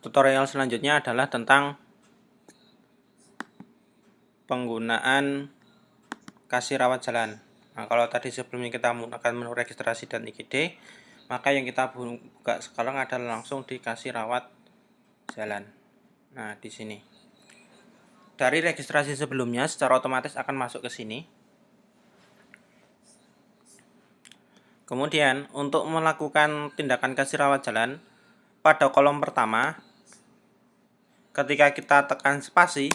Tutorial selanjutnya adalah tentang penggunaan kasih rawat jalan. Nah, kalau tadi sebelumnya kita menggunakan menu registrasi dan IGD, maka yang kita buka sekarang adalah langsung di kasih rawat jalan. Nah, di sini. Dari registrasi sebelumnya secara otomatis akan masuk ke sini. Kemudian, untuk melakukan tindakan kasih rawat jalan, pada kolom pertama, ketika kita tekan spasi,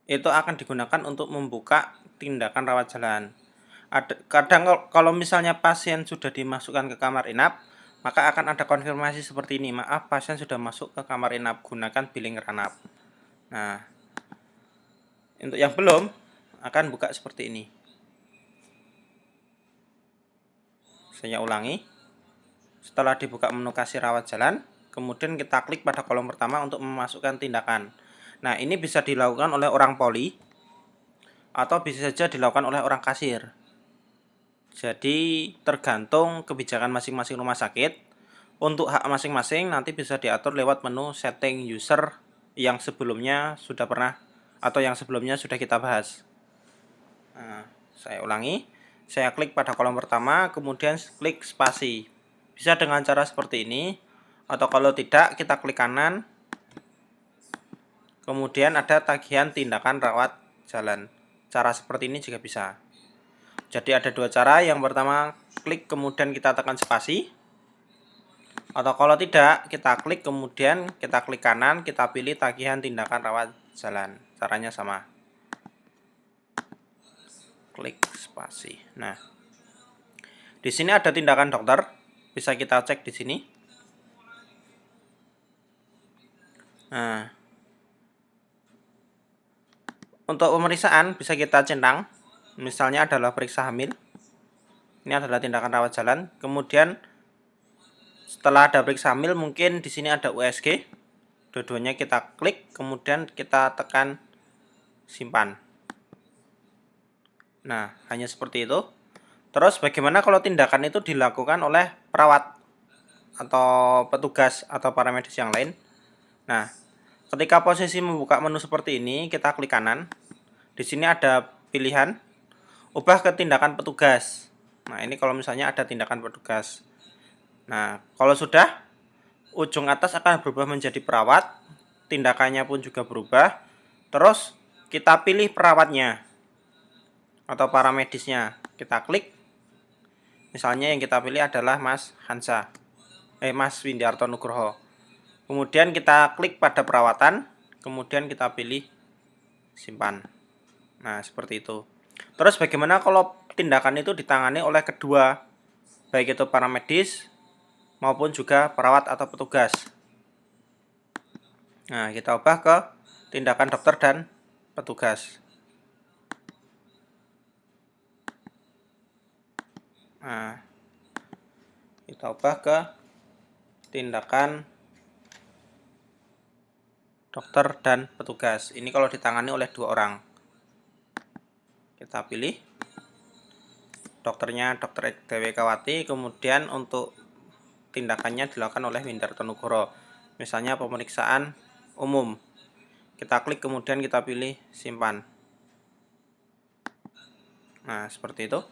itu akan digunakan untuk membuka tindakan rawat jalan. Kadang kalau misalnya pasien sudah dimasukkan ke kamar inap, maka akan ada konfirmasi seperti ini, maaf pasien sudah masuk ke kamar inap, gunakan billing ranap. Nah, untuk yang belum akan buka seperti ini. Saya ulangi. Setelah dibuka menu kasih rawat jalan, kemudian kita klik pada kolom pertama untuk memasukkan tindakan. Nah, ini bisa dilakukan oleh orang poli atau bisa saja dilakukan oleh orang kasir. Jadi tergantung kebijakan masing-masing rumah sakit. Untuk hak masing-masing nanti bisa diatur lewat menu setting user yang sebelumnya sudah pernah atau yang sebelumnya sudah kita bahas. Nah, saya ulangi. Saya klik pada kolom pertama, kemudian klik spasi. Bisa dengan cara seperti ini, atau kalau tidak kita klik kanan. Kemudian ada tagihan tindakan rawat jalan. Cara seperti ini juga bisa. Jadi ada dua cara. Yang pertama klik kemudian kita tekan spasi. Atau kalau tidak kita klik kemudian kita klik kanan, kita pilih tagihan tindakan rawat jalan. Caranya sama. Klik spasi. Nah, di sini ada tindakan dokter, bisa kita cek di sini. Nah, untuk pemeriksaan bisa kita centang, misalnya adalah periksa hamil. Ini adalah tindakan rawat jalan. Kemudian setelah ada periksa hamil, mungkin di sini ada USG. Dua-duanya kita klik, kemudian kita tekan simpan. Nah, hanya seperti itu. Terus bagaimana kalau tindakan itu dilakukan oleh perawat atau petugas atau paramedis yang lain? Nah, ketika posisi membuka menu seperti ini, kita klik kanan. Di sini ada pilihan ubah ke tindakan petugas. Nah, ini kalau misalnya ada tindakan petugas. Nah, kalau sudah, ujung atas akan berubah menjadi perawat. Tindakannya pun juga berubah. Terus kita pilih perawatnya atau paramedisnya. Kita klik. Misalnya yang kita pilih adalah Mas Windiarto Nugroho. Kemudian kita klik pada perawatan, kemudian kita pilih simpan. Nah, seperti itu. Terus bagaimana kalau tindakan itu ditangani oleh kedua, baik itu paramedis maupun juga perawat atau petugas? Nah, kita ubah ke tindakan dokter dan petugas. Nah, kita ubah ke tindakan dokter dan petugas. Ini kalau ditangani oleh dua orang. Kita pilih dokternya Dr. Dewi Kawati, kemudian untuk tindakannya dilakukan oleh Windarto Nugroho. Misalnya pemeriksaan umum. Kita klik kemudian kita pilih simpan. Nah, seperti itu.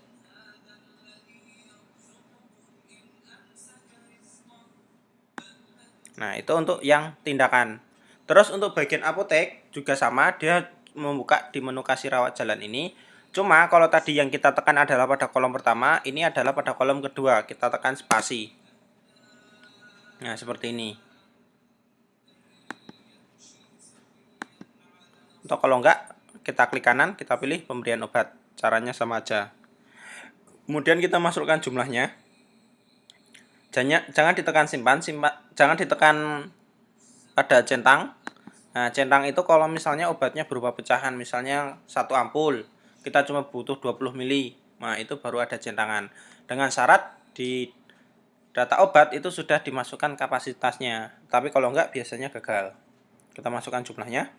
Nah, itu untuk yang tindakan. Terus untuk bagian apotek juga sama, dia membuka di menu kasih rawat jalan ini. Cuma kalau tadi yang kita tekan adalah pada kolom pertama, ini adalah pada kolom kedua. Kita tekan spasi. Nah, seperti ini. Atau kalau enggak, kita klik kanan, kita pilih pemberian obat. Caranya sama aja. Kemudian kita masukkan jumlahnya. Jangan ditekan simpan, jangan ditekan pada centang. Nah, centang itu kalau misalnya obatnya berupa pecahan, misalnya 1 ampul, kita cuma butuh 20 mili. Nah, itu baru ada centangan. Dengan syarat di data obat itu sudah dimasukkan kapasitasnya. Tapi kalau enggak biasanya gagal. Kita masukkan jumlahnya.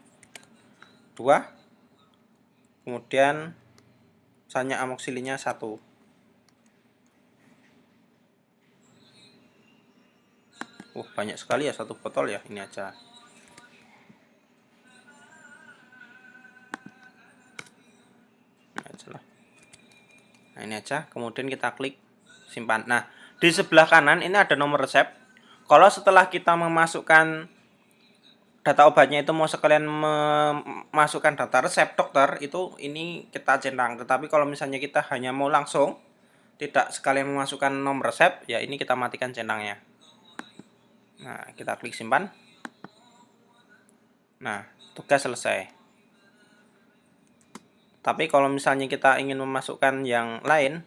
2. Kemudian misalnya amoksilinya 1. Banyak sekali ya, satu botol ya. Ini aja. Nah, ini aja. Kemudian kita klik simpan. Nah, di sebelah kanan ini ada nomor resep. Kalau setelah kita memasukkan data obatnya itu mau sekalian memasukkan data resep dokter, itu ini kita centang. Tetapi kalau misalnya kita hanya mau langsung tidak sekalian memasukkan nomor resep, ya ini kita matikan centangnya. Nah, kita klik simpan. Nah, tugas selesai. Tapi kalau misalnya kita ingin memasukkan yang lain,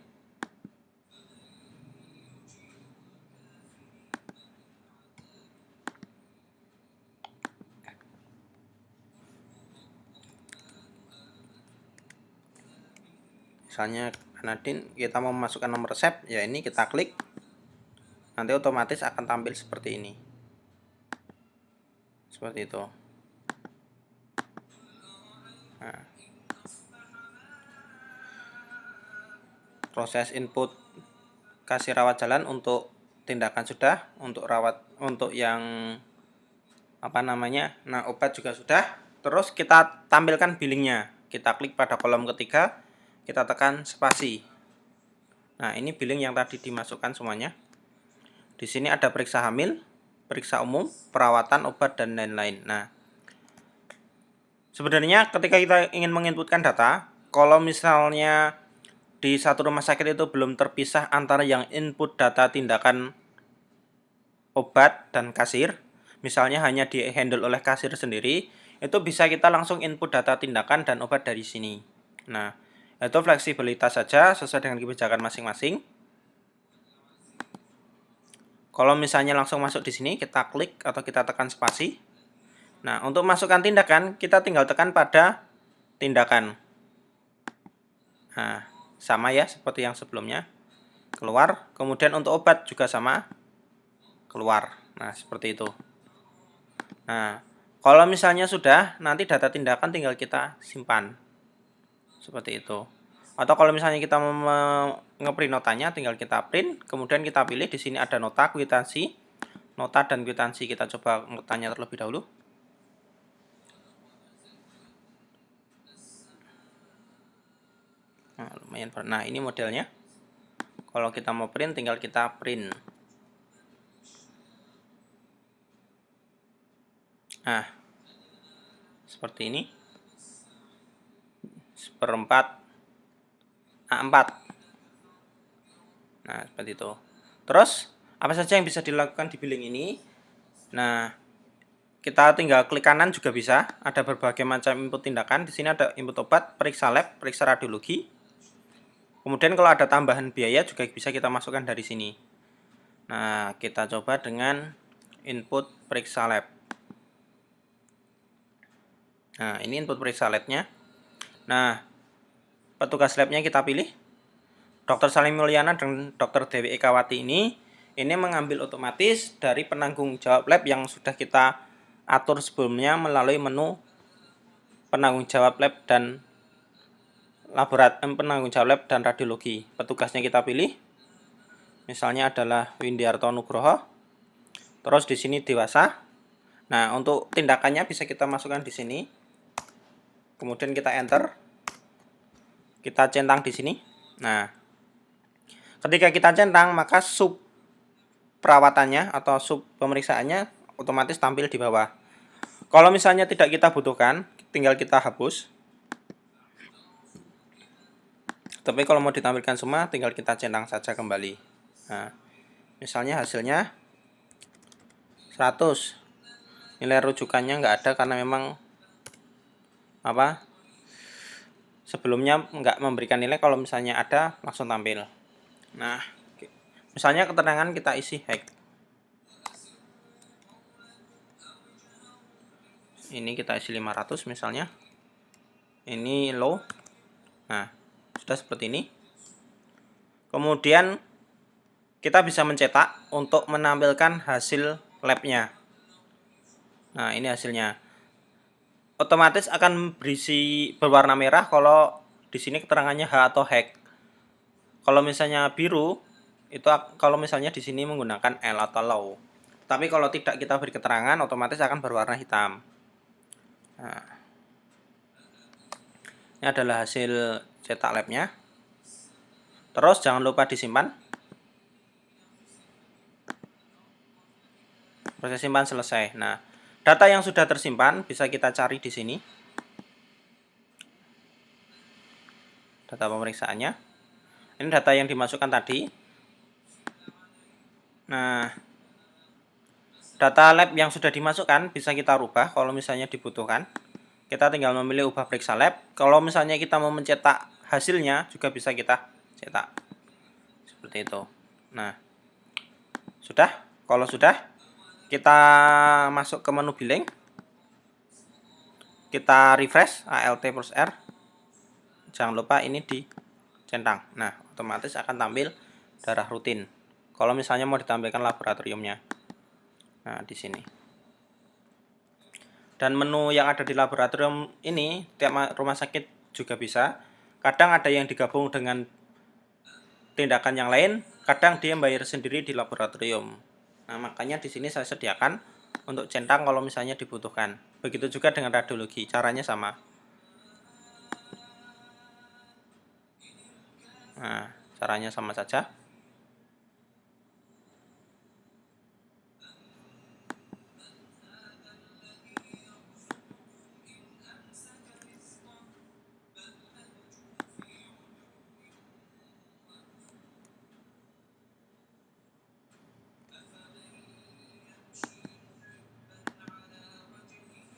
misalnya Nadine, kita mau memasukkan nomor resep, ya ini kita klik, nanti otomatis akan tampil seperti ini, seperti itu. Nah, proses input kasih rawat jalan untuk tindakan sudah, untuk yang nah obat juga sudah. Terus kita tampilkan billingnya, kita klik pada kolom ketiga, kita tekan spasi. Nah, ini billing yang tadi dimasukkan semuanya. Di sini ada periksa hamil, periksa umum, perawatan, obat, dan lain-lain. Nah, sebenarnya ketika kita ingin menginputkan data, kalau misalnya di satu rumah sakit itu belum terpisah antara yang input data tindakan obat dan kasir, misalnya hanya di handle oleh kasir sendiri, itu bisa kita langsung input data tindakan dan obat dari sini. Nah, itu fleksibilitas saja sesuai dengan kebijakan masing-masing. Kalau misalnya langsung masuk di sini, kita klik atau kita tekan spasi. Nah, untuk masukkan tindakan, kita tinggal tekan pada tindakan. Nah, sama ya seperti yang sebelumnya. Keluar, kemudian untuk obat juga sama. Keluar. Nah, seperti itu. Nah, kalau misalnya sudah, nanti data tindakan tinggal kita simpan. Seperti itu. Atau kalau misalnya kita mau ngeprint notanya, tinggal kita print, kemudian kita pilih di sini ada nota, kwitansi. Nota dan kwitansi, kita coba notanya terlebih dahulu. Nah, lumayan. Nah, ini modelnya. Kalau kita mau print, tinggal kita print. Nah, seperti ini. 1/4 A4. Nah, seperti itu. Terus, apa saja yang bisa dilakukan di billing ini? Nah, kita tinggal klik kanan juga bisa. Ada berbagai macam input tindakan. Di sini ada input obat, periksa lab, periksa radiologi. Kemudian kalau ada tambahan biaya juga bisa kita masukkan dari sini. Nah, kita coba dengan input periksa lab. Nah, ini input periksa labnya. Nah, petugas labnya kita pilih. Dr. Salim Mulyana dan Dr. Dewi Ekawati ini mengambil otomatis dari penanggung jawab lab yang sudah kita atur sebelumnya melalui menu penanggung jawab lab dan penanggung jawab lab dan radiologi. Petugasnya kita pilih. Misalnya adalah Windiarto Nugroho. Terus di sini dewasa. Nah, untuk tindakannya bisa kita masukkan di sini. Kemudian kita enter. Kita centang di sini. Nah, ketika kita centang, maka sub perawatannya atau sub pemeriksaannya otomatis tampil di bawah. Kalau misalnya tidak kita butuhkan, tinggal kita hapus. Tapi kalau mau ditampilkan semua, tinggal kita centang saja kembali. Nah, misalnya hasilnya 100. Nilai rujukannya nggak ada karena memang sebelumnya nggak memberikan nilai. Kalau misalnya ada, langsung tampil. Nah, misalnya keterangan kita isi hack. Ini kita isi 500 misalnya. Ini low. Nah, sudah seperti ini. Kemudian kita bisa mencetak untuk menampilkan hasil labnya. Nah, ini hasilnya. Otomatis akan berwarna merah kalau di sini keterangannya H atau hack. Kalau misalnya biru, itu kalau misalnya di sini menggunakan L atau low. Tapi kalau tidak kita beri keterangan, otomatis akan berwarna hitam. Nah, ini adalah hasil cetak labnya. Terus jangan lupa disimpan. Proses simpan selesai. Nah, data yang sudah tersimpan bisa kita cari di sini. Data pemeriksaannya. Ini data yang dimasukkan tadi. Nah, data lab yang sudah dimasukkan bisa kita rubah kalau misalnya dibutuhkan. Kita tinggal memilih ubah periksa lab. Kalau misalnya kita mau mencetak hasilnya juga bisa kita cetak. Seperti itu. Nah, sudah. Kalau sudah, kita masuk ke menu billing. Kita refresh ALT plus R. Jangan lupa ini dicentang. Nah, otomatis akan tampil darah rutin. Kalau misalnya mau ditampilkan laboratoriumnya. Nah, di sini. Dan menu yang ada di laboratorium ini tiap rumah sakit juga bisa. Kadang ada yang digabung dengan tindakan yang lain, kadang dia bayar sendiri di laboratorium. Nah, makanya di sini saya sediakan untuk centang kalau misalnya dibutuhkan. Begitu juga dengan radiologi, caranya sama. Nah, caranya sama saja.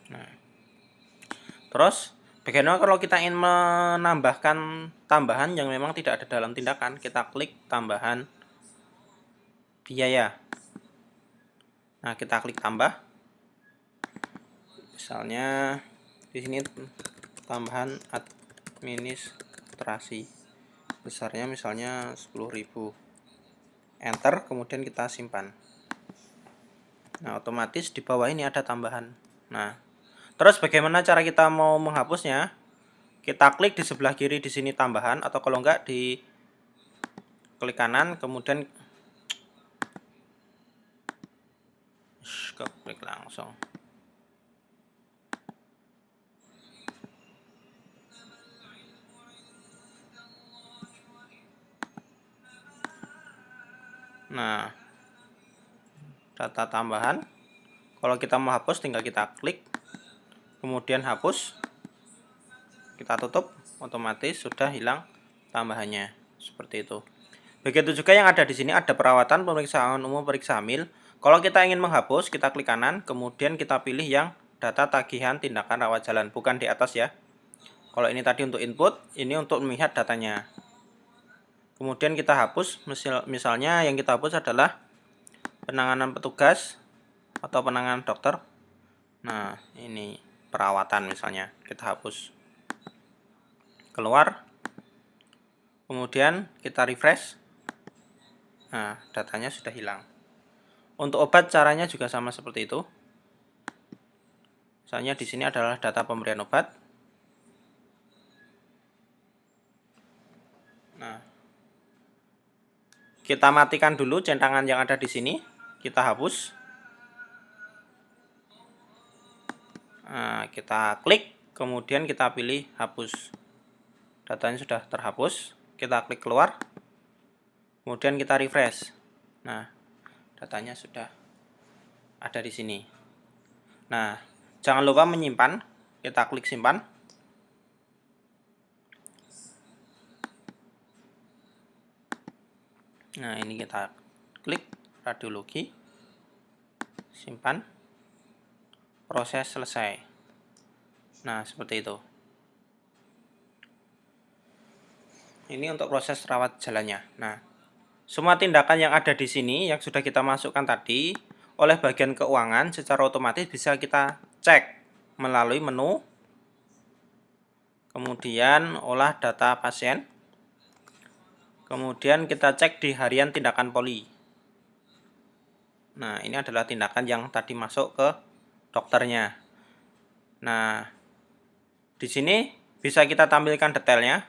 Nah, terus bagaimana kalau kita ingin menambahkan tambahan yang memang tidak ada dalam tindakan? Kita klik tambahan biaya. Nah, kita klik tambah. Misalnya di sini tambahan administrasi. Besarnya misalnya 10.000. Enter, kemudian kita simpan. Nah, otomatis di bawah ini ada tambahan. Nah, terus bagaimana cara kita mau menghapusnya? Kita klik di sebelah kiri di sini tambahan, atau kalau enggak di klik kanan, kemudian klik langsung. Nah, data tambahan. Kalau kita mau hapus tinggal kita klik, kemudian hapus. Kita tutup, otomatis sudah hilang tambahannya. Seperti itu. Begitu juga yang ada di sini ada perawatan, pemeriksaan umum, periksa hamil. Kalau kita ingin menghapus, kita klik kanan, kemudian kita pilih yang data tagihan tindakan rawat jalan, bukan di atas ya. Kalau ini tadi untuk input, ini untuk melihat datanya. Kemudian kita hapus, misalnya yang kita hapus adalah penanganan petugas atau penanganan dokter. Nah, ini perawatan misalnya, kita hapus. Keluar. Kemudian kita refresh. Nah, datanya sudah hilang. Untuk obat caranya juga sama seperti itu. Misalnya di sini adalah data pemberian obat. Nah, kita matikan dulu centangan yang ada di sini. Kita hapus. Nah, kita klik, kemudian kita pilih hapus. Datanya sudah terhapus. Kita klik keluar. Kemudian kita refresh. Nah, datanya sudah ada di sini. Nah, jangan lupa menyimpan. Kita klik simpan. Nah, ini kita klik radiologi, simpan, proses selesai. Nah, seperti itu. Ini untuk proses rawat jalannya. Nah, semua tindakan yang ada di sini yang sudah kita masukkan tadi oleh bagian keuangan secara otomatis bisa kita cek melalui menu, kemudian olah data pasien. Kemudian kita cek di harian tindakan poli. Nah, ini adalah tindakan yang tadi masuk ke dokternya. Nah, di sini bisa kita tampilkan detailnya.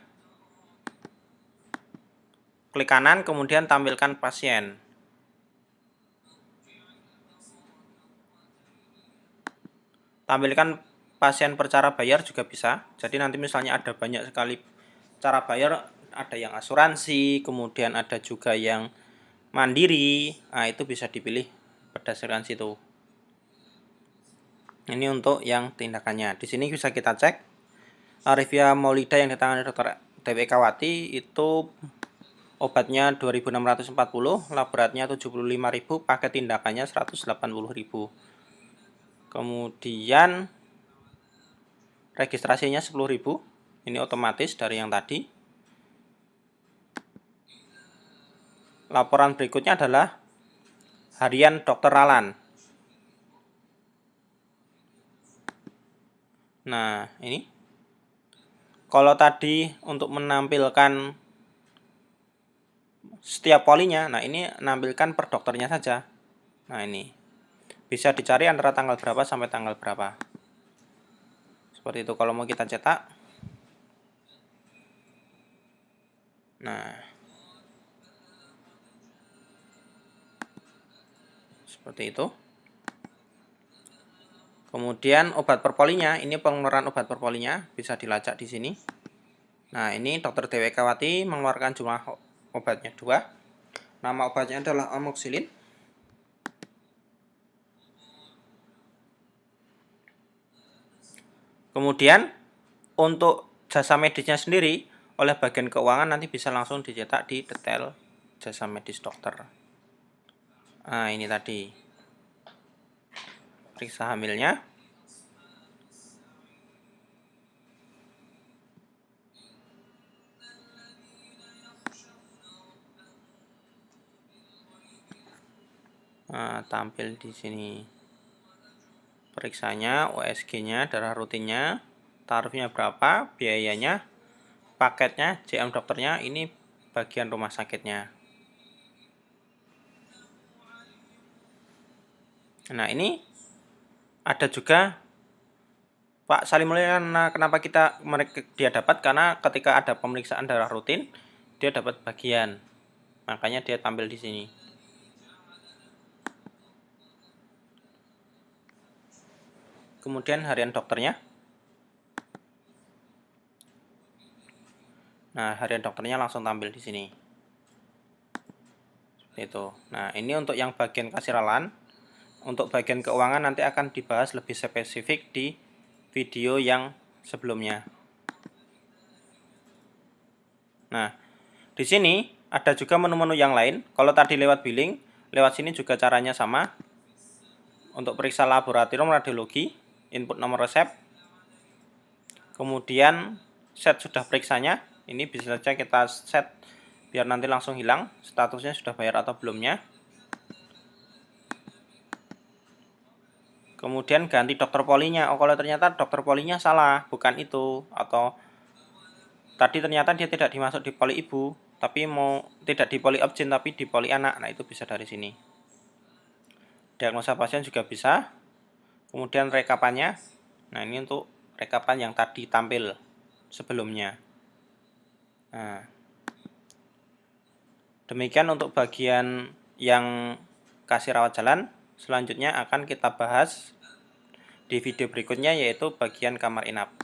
Klik kanan, kemudian tampilkan pasien. tampilkan pasien per cara bayar juga bisa. Jadi nanti misalnya ada banyak sekali cara bayar, ada yang asuransi, kemudian ada juga yang mandiri. Nah, itu bisa dipilih berdasarkan situ. Ini untuk yang tindakannya. Di sini bisa kita cek Arifia Maulida yang ditangani Dr. Dewi Ekawati itu obatnya 2.640, lab beratnya 75.000, paket tindakannya 180.000. Kemudian registrasinya 10.000. Ini otomatis dari yang tadi. Laporan berikutnya adalah harian Dr. Ralan. Nah, ini. Kalau tadi untuk menampilkan setiap polinya, nah ini menampilkan per dokternya saja. Nah, ini. Bisa dicari antara tanggal berapa sampai tanggal berapa. Seperti itu kalau mau kita cetak. Nah, seperti itu. Kemudian obat per polinya, ini pengeluaran obat per polinya bisa dilacak di sini. Nah, ini Dr. Dewi Ekawati mengeluarkan jumlah obatnya 2. Nama obatnya adalah amoxicillin. Kemudian untuk jasa medisnya sendiri oleh bagian keuangan nanti bisa langsung dicetak di detail jasa medis dokter. Nah, ini tadi periksa hamilnya. Nah, tampil di sini periksanya, USG-nya, darah rutinnya, tarifnya berapa, biayanya, paketnya, JM dokternya, ini bagian rumah sakitnya. Nah, ini ada juga Pak Salim Mulyana, kenapa dia dapat? Karena ketika ada pemeriksaan darah rutin, dia dapat bagian. Makanya dia tampil di sini. Kemudian harian dokternya. Nah, harian dokternya langsung tampil di sini. Seperti itu. Nah, ini untuk yang bagian kasir Ralan. Untuk bagian keuangan nanti akan dibahas lebih spesifik di video yang sebelumnya. Nah, di sini ada juga menu-menu yang lain. Kalau tadi lewat billing, lewat sini juga caranya sama. Untuk periksa laboratorium radiologi, input nomor resep. Kemudian set sudah periksanya. Ini bisa saja kita set biar nanti langsung hilang statusnya sudah bayar atau belumnya. Kemudian ganti dokter polinya. Oh, kalau ternyata dokter polinya salah, bukan itu, atau tadi ternyata dia tidak dimasuk di poli ibu, tapi mau tidak di poli obgyn tapi di poli anak. Nah, itu bisa dari sini. Diagnosa pasien juga bisa. Kemudian rekapannya. Nah, ini untuk rekapan yang tadi tampil sebelumnya. Nah, demikian untuk bagian yang kasih rawat jalan. Selanjutnya akan kita bahas di video berikutnya, yaitu bagian kamar inap.